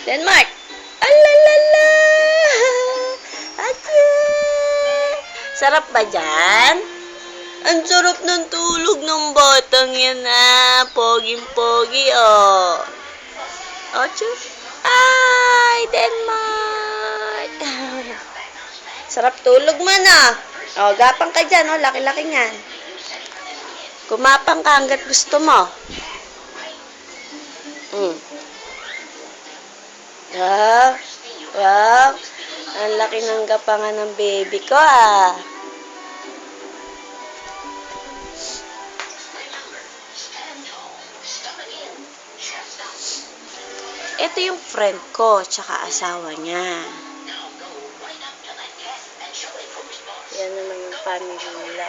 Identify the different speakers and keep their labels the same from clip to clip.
Speaker 1: Denmark! Alalala! Ate! Sarap ba dyan? Ang sarap ng tulog ng batang yan Poging-pogi, oh. Oh, ay, Denmark! Sarap tulog man, Oh, gapang ka dyan, oh. Laki-laki yan. Kumapang ka hanggat gusto mo. Wow. Wow. Ang laki ng gapangan ng baby ko, Ito yung friend ko, tsaka asawa niya. Yan naman yung family nila.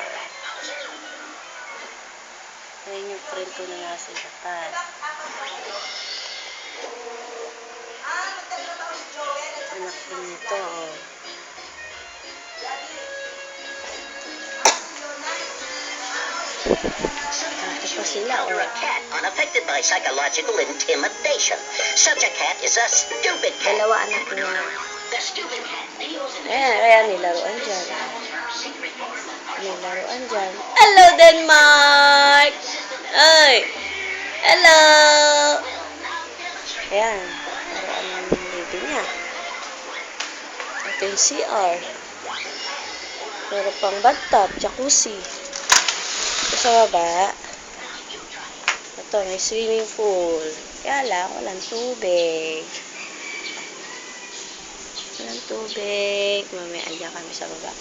Speaker 1: Ayan yung friend ko na nasa Japan. Anak ko nito, Ito pa sila,
Speaker 2: You're a cat unaffected by psychological intimidation. Such a cat is a stupid cat.
Speaker 1: Dalawa anak niya.
Speaker 2: The stupid cat deals in
Speaker 1: Kaya nilaruan dyan. Nilaruan dyan. Hello, Denmark! Ay! Hello! Ayan. Laruan ng baby niya. Ito yung CR. Meron pang bathtub, jacuzzi. Ito sa baba. Ito, may swimming pool. Kaya lang, walang tubig. Walang tubig. Mamaya andyan kami sa baba.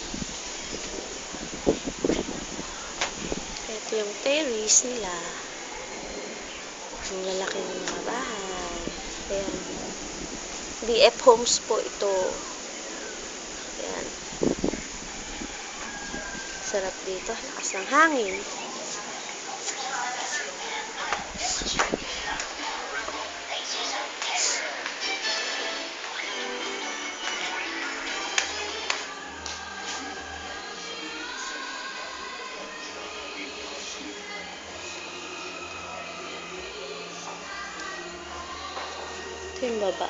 Speaker 1: Ito yung terrace nila. Ang lalaki ng mga bahay. Ayan. BF Homes po ito. Ayan. Sarap dito. Lakas ng hangin. Ito yung baba.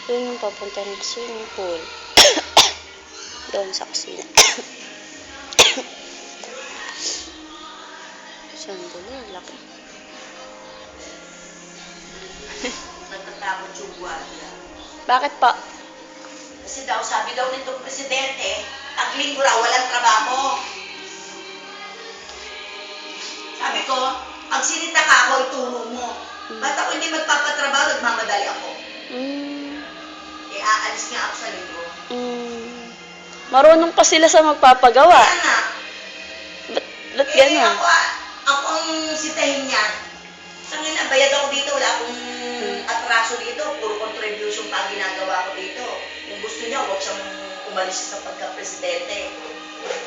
Speaker 1: Doon yung papunta ng swimming pool. Doon sa kusina. Chandelier, laki.
Speaker 2: Natatakot yung guardia.
Speaker 1: Bakit pa?
Speaker 2: Kasi daw, sabi daw nitong presidente, ang linggo raw walang trabaho. Sabi ko, pag sinita ka ako, ituro mo. Ba't ako hindi magpapatrabaho, nagmamadali ako. Aalis nga ako sa linggo.
Speaker 1: Marunong pa sila sa magpapagawa.
Speaker 2: Kaya nga.
Speaker 1: Ba't gano'n?
Speaker 2: Ako ang sitahin niya. Tangina, bayad ako dito, wala akong atraso dito. Puro contribution pa ang ginagawa ko dito. Kung gusto niya, huwag siyang umalis sa pagka-presidente.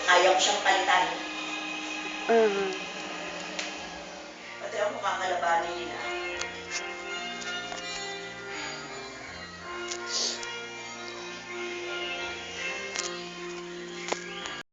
Speaker 2: Ayaw ko siyang palitan. Pati ako kakalabanin nila.